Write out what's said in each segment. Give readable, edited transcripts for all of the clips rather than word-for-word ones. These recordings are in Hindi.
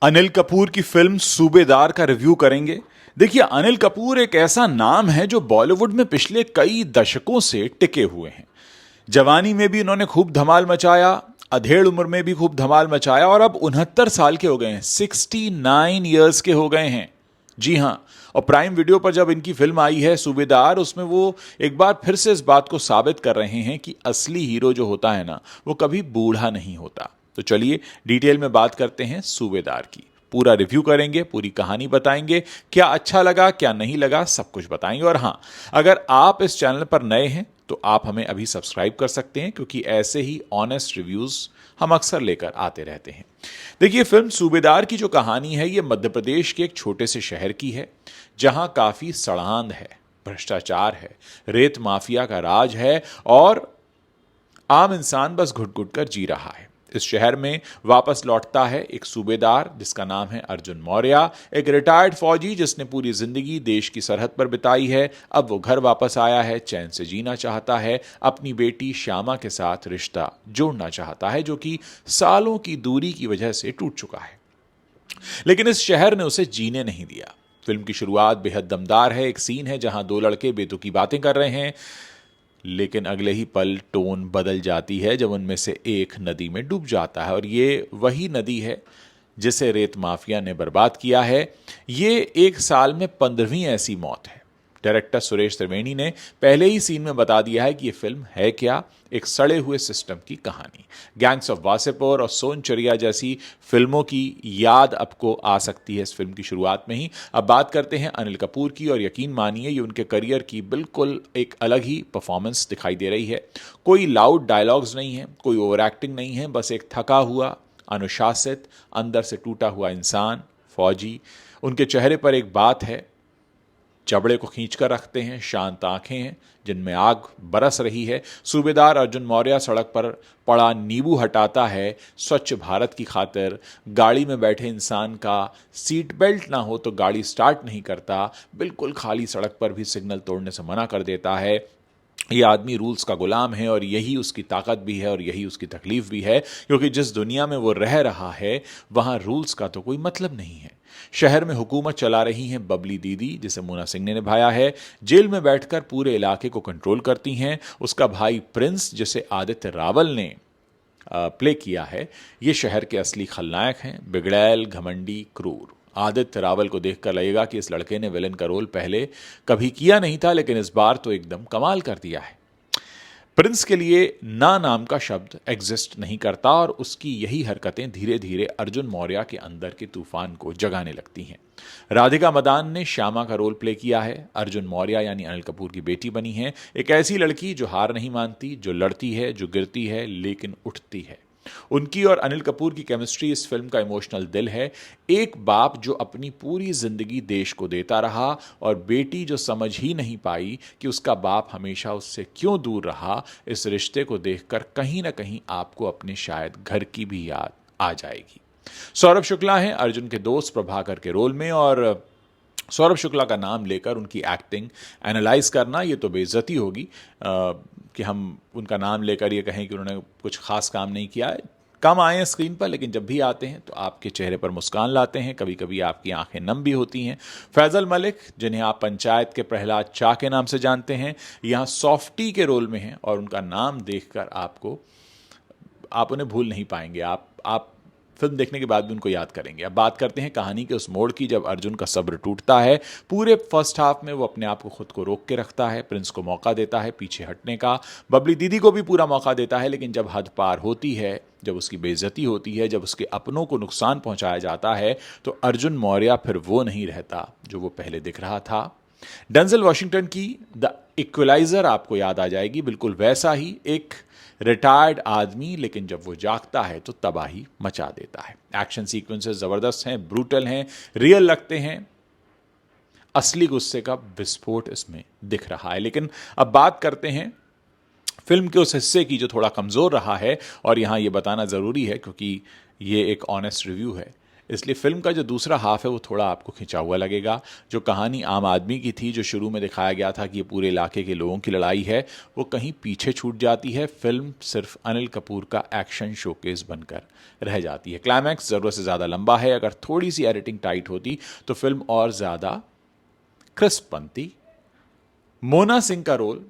अनिल कपूर की फिल्म सूबेदार का रिव्यू करेंगे। देखिए, अनिल कपूर एक ऐसा नाम है जो बॉलीवुड में पिछले कई दशकों से टिके हुए हैं। जवानी में भी इन्होंने खूब धमाल मचाया, अधेड़ उम्र में भी खूब धमाल मचाया और अब 69 साल के हो गए हैं, 69 ईयर्स के हो गए हैं। जी हां। और प्राइम वीडियो पर जब इनकी फिल्म आई है सूबेदार, उसमें वो एक बार फिर से इस बात को साबित कर रहे हैं कि असली हीरो जो होता है ना, वो कभी बूढ़ा नहीं होता। तो चलिए डिटेल में बात करते हैं सूबेदार की। पूरा रिव्यू करेंगे, पूरी कहानी बताएंगे, क्या अच्छा लगा क्या नहीं लगा सब कुछ बताएंगे। और हाँ, अगर आप इस चैनल पर नए हैं तो आप हमें अभी सब्सक्राइब कर सकते हैं, क्योंकि ऐसे ही ऑनेस्ट रिव्यूज हम अक्सर लेकर आते रहते हैं। देखिए, फिल्म सूबेदार की जो कहानी है ये मध्य प्रदेश के एक छोटे से शहर की है, जहां काफी सड़ांध है, भ्रष्टाचार है, रेत माफिया का राज है और आम इंसान बस घुट घुट कर जी रहा है। इस शहर में वापस लौटता है एक सूबेदार जिसका नाम है अर्जुन मौर्य, एक रिटायर्ड फौजी जिसने पूरी जिंदगी देश की सरहद पर बिताई है। अब वो घर वापस आया है, चैन से जीना चाहता है, अपनी बेटी श्यामा के साथ रिश्ता जोड़ना चाहता है, जो कि सालों की दूरी की वजह से टूट चुका है। लेकिन इस शहर ने उसे जीने नहीं दिया। फिल्म की शुरुआत बेहद दमदार है। एक सीन है जहां दो लड़के बेतुकी बातें कर रहे हैं, लेकिन अगले ही पल टोन बदल जाती है जब उनमें से एक नदी में डूब जाता है। और ये वही नदी है जिसे रेत माफिया ने बर्बाद किया है। ये एक साल में 15वीं ऐसी मौत है। डायरेक्टर सुरेश त्रिवेणी ने पहले ही सीन में बता दिया है कि ये फिल्म है क्या, एक सड़े हुए सिस्टम की कहानी। गैंग्स ऑफ वासेपुर और सोनचरिया जैसी फिल्मों की याद आपको आ सकती है इस फिल्म की शुरुआत में ही। अब बात करते हैं अनिल कपूर की, और यकीन मानिए ये उनके करियर की बिल्कुल एक अलग ही परफॉर्मेंस दिखाई दे रही है। कोई लाउड डायलॉग्स नहीं है, कोई ओवर एक्टिंग नहीं है, बस एक थका हुआ, अनुशासित, अंदर से टूटा हुआ इंसान फौजी। उनके चेहरे पर एक बात है, जबड़े को खींचकर रखते हैं, शांत आंखें हैं जिनमें आग बरस रही है। सूबेदार अर्जुन मौर्य सड़क पर पड़ा नींबू हटाता है स्वच्छ भारत की खातिर। गाड़ी में बैठे इंसान का सीट बेल्ट ना हो तो गाड़ी स्टार्ट नहीं करता, बिल्कुल खाली सड़क पर भी सिग्नल तोड़ने से मना कर देता है। ये आदमी रूल्स का गुलाम है और यही उसकी ताकत भी है और यही उसकी तकलीफ भी है, क्योंकि जिस दुनिया में वो रह रहा है वहां रूल्स का तो कोई मतलब नहीं है। शहर में हुकूमत चला रही हैं बबली दीदी, जिसे मोना सिंह ने निभाया है। जेल में बैठकर पूरे इलाके को कंट्रोल करती हैं उसका भाई प्रिंस, जिसे आदित्य रावल ने प्ले किया है। ये शहर के असली खलनायक हैं, बिगड़ैल, घमंडी, क्रूर। आदित्य रावल को देखकर लगेगा कि इस लड़के ने विलन का रोल पहले कभी किया नहीं था, लेकिन इस बार तो एकदम कमाल कर दिया है। प्रिंस के लिए ना नाम का शब्द एग्जिस्ट नहीं करता और उसकी यही हरकतें धीरे धीरे अर्जुन मौर्य के अंदर के तूफान को जगाने लगती हैं। राधिका मदान ने श्यामा का रोल प्ले किया है। अर्जुन मौर्य यानी अनिल कपूर की बेटी बनी है, एक ऐसी लड़की जो हार नहीं मानती, जो लड़ती है, जो गिरती है लेकिन उठती है। उनकी और अनिल कपूर की केमिस्ट्री इस फिल्म का इमोशनल दिल है। एक बाप जो अपनी पूरी जिंदगी देश को देता रहा और बेटी जो समझ ही नहीं पाई कि उसका बाप हमेशा उससे क्यों दूर रहा, इस रिश्ते को देखकर कहीं ना कहीं आपको अपने शायद घर की भी याद आ जाएगी। सौरभ शुक्ला हैं अर्जुन के दोस्त प्रभाकर के रोल में, और सौरभ शुक्ला का नाम लेकर उनकी एक्टिंग एनालाइज करना ये तो बेइज्जती होगी कि हम उनका नाम लेकर ये कहें कि उन्होंने कुछ खास काम नहीं किया है। कम आए हैं स्क्रीन पर, लेकिन जब भी आते हैं तो आपके चेहरे पर मुस्कान लाते हैं, कभी कभी आपकी आंखें नम भी होती हैं। फैजल मलिक, जिन्हें आप पंचायत के प्रहलाद चा के नाम से जानते हैं, यहाँ सॉफ्टी के रोल में हैं और उनका नाम देखकर आप उन्हें भूल नहीं पाएंगे। आप फिल्म देखने के बाद भी उनको याद करेंगे। अब बात करते हैं कहानी के उस मोड़ की जब अर्जुन का सब्र टूटता है। पूरे फर्स्ट हाफ में वो अपने आप को खुद को रोक के रखता है, प्रिंस को मौका देता है पीछे हटने का, बबली दीदी को भी पूरा मौका देता है, लेकिन जब हद पार होती है, जब उसकी बेइज्जती होती है, जब उसके अपनों को नुकसान पहुंचाया जाता है, तो अर्जुन मौर्य फिर वो नहीं रहता जो वो पहले दिख रहा था। डेंजल वॉशिंगटन की द इक्वलाइजर आपको याद आ जाएगी, बिल्कुल वैसा ही एक रिटायर्ड आदमी, लेकिन जब वो जागता है तो तबाही मचा देता है। एक्शन सीक्वेंसेस जबरदस्त हैं, ब्रूटल हैं, रियल लगते हैं, असली गुस्से का विस्फोट इसमें दिख रहा है। लेकिन अब बात करते हैं फिल्म के उस हिस्से की जो थोड़ा कमजोर रहा है, और यहां ये बताना जरूरी है क्योंकि ये एक ऑनेस्ट रिव्यू है। इसलिए फिल्म का जो दूसरा हाफ है वो थोड़ा आपको खिंचा हुआ लगेगा। जो कहानी आम आदमी की थी, जो शुरू में दिखाया गया था कि ये पूरे इलाके के लोगों की लड़ाई है, वो कहीं पीछे छूट जाती है। फिल्म सिर्फ अनिल कपूर का एक्शन शोकेस बनकर रह जाती है। क्लाइमैक्स ज़रूरत से ज़्यादा लंबा है। अगर थोड़ी सी एडिटिंग टाइट होती तो फिल्म और ज़्यादा क्रिस्प बनती। मोना सिंह का रोल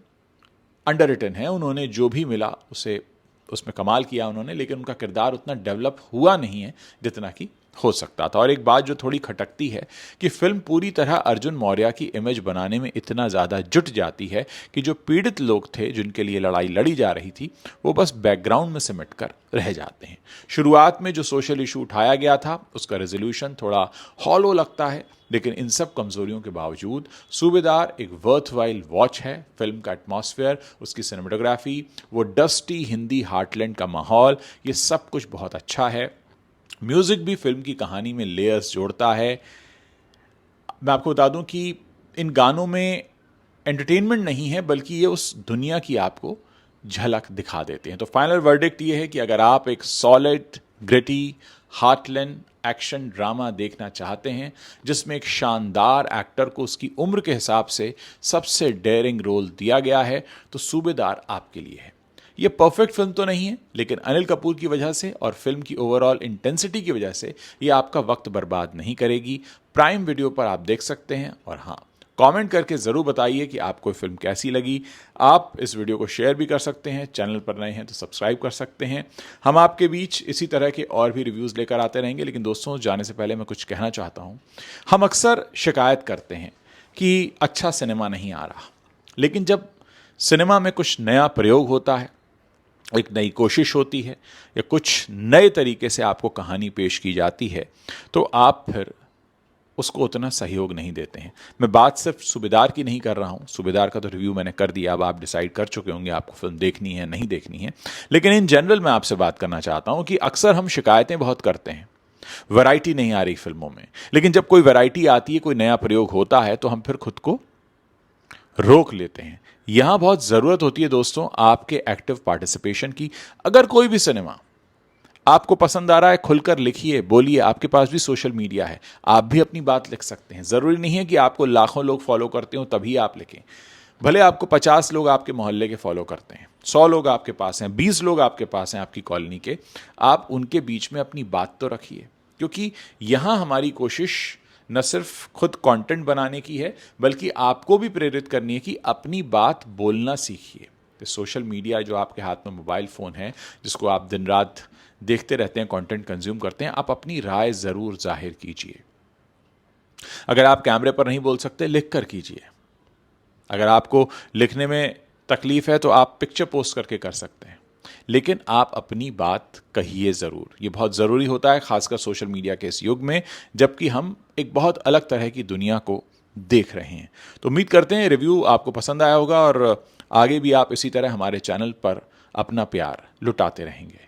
अंडर रिटन है। उन्होंने जो भी मिला उसे उसमें कमाल किया उन्होंने, लेकिन उनका किरदार उतना डेवलप हुआ नहीं है जितना कि हो सकता था। और एक बात जो थोड़ी खटकती है कि फिल्म पूरी तरह अर्जुन मौर्य की इमेज बनाने में इतना ज़्यादा जुट जाती है कि जो पीड़ित लोग थे, जिनके लिए लड़ाई लड़ी जा रही थी, वो बस बैकग्राउंड में सिमट कर रह जाते हैं। शुरुआत में जो सोशल इशू उठाया गया था उसका रेजोल्यूशन थोड़ा हॉलो लगता है, लेकिन इन सब कमजोरियों के बावजूद सूबेदार एक वर्थवाइल वॉच है। फिल्म का एटमॉस्फेयर, उसकी सिनेमेटोग्राफी, वो डस्टी हिंदी हार्टलैंड का माहौल, ये सब कुछ बहुत अच्छा है। म्यूजिक भी फिल्म की कहानी में लेयर्स जोड़ता है। मैं आपको बता दूं कि इन गानों में एंटरटेनमेंट नहीं है, बल्कि ये उस दुनिया की आपको झलक दिखा देते हैं। तो फाइनल वर्डिक्ट ये है कि अगर आप एक solid gritty heartland action drama देखना चाहते हैं जिसमें एक शानदार एक्टर को उसकी उम्र के हिसाब से सबसे डेयरिंग रोल दिया गया है, तो सूबेदार आपके लिए है। ये परफेक्ट फिल्म तो नहीं है, लेकिन अनिल कपूर की वजह से और फिल्म की ओवरऑल इंटेंसिटी की वजह से ये आपका वक्त बर्बाद नहीं करेगी। प्राइम वीडियो पर आप देख सकते हैं। और हाँ, कमेंट करके ज़रूर बताइए कि आपको फिल्म कैसी लगी। आप इस वीडियो को शेयर भी कर सकते हैं। चैनल पर नए हैं तो सब्सक्राइब कर सकते हैं। हम आपके बीच इसी तरह के और भी रिव्यूज़ लेकर आते रहेंगे। लेकिन दोस्तों, जाने से पहले मैं कुछ कहना चाहता हूँ। हम अक्सर शिकायत करते हैं कि अच्छा सिनेमा नहीं आ रहा, लेकिन जब सिनेमा में कुछ नया प्रयोग होता है, एक नई कोशिश होती है, या कुछ नए तरीके से आपको कहानी पेश की जाती है, तो आप फिर उसको उतना सहयोग नहीं देते हैं। मैं बात सिर्फ सूबेदार की नहीं कर रहा हूँ। सूबेदार का तो रिव्यू मैंने कर दिया, अब आप डिसाइड कर चुके होंगे आपको फिल्म देखनी है नहीं देखनी है। लेकिन इन जनरल मैं आपसे बात करना चाहता हूँ कि अक्सर हम शिकायतें बहुत करते हैं, वैरायटी नहीं आ रही फिल्मों में। लेकिन जब कोई वैरायटी आती है, कोई नया प्रयोग होता है, तो हम फिर खुद को रोक लेते हैं। यहां बहुत जरूरत होती है दोस्तों आपके एक्टिव पार्टिसिपेशन की। अगर कोई भी सिनेमा आपको पसंद आ रहा है, खुलकर लिखिए, बोलिए। आपके पास भी सोशल मीडिया है, आप भी अपनी बात लिख सकते हैं। जरूरी नहीं है कि आपको लाखों लोग फॉलो करते हो तभी आप लिखें। भले आपको 50 लोग आपके मोहल्ले के फॉलो करते हैं, 100 लोग आपके पास हैं, 20 लोग आपके पास हैं आपकी कॉलोनी के, आप उनके बीच में अपनी बात तो रखिए। क्योंकि यहां हमारी कोशिश न सिर्फ खुद कंटेंट बनाने की है, बल्कि आपको भी प्रेरित करनी है कि अपनी बात बोलना सीखिए। तो सोशल मीडिया जो आपके हाथ में मोबाइल फ़ोन है, जिसको आप दिन रात देखते रहते हैं, कंटेंट कंज्यूम करते हैं, आप अपनी राय ज़रूर जाहिर कीजिए। अगर आप कैमरे पर नहीं बोल सकते, लिख कर कीजिए। अगर आपको लिखने में तकलीफ है तो आप पिक्चर पोस्ट करके कर सकते हैं, लेकिन आप अपनी बात कहिए ज़रूर। ये बहुत ज़रूरी होता है, खासकर सोशल मीडिया के इस युग में, जबकि हम एक बहुत अलग तरह की दुनिया को देख रहे हैं। तो उम्मीद करते हैं रिव्यू आपको पसंद आया होगा और आगे भी आप इसी तरह हमारे चैनल पर अपना प्यार लुटाते रहेंगे।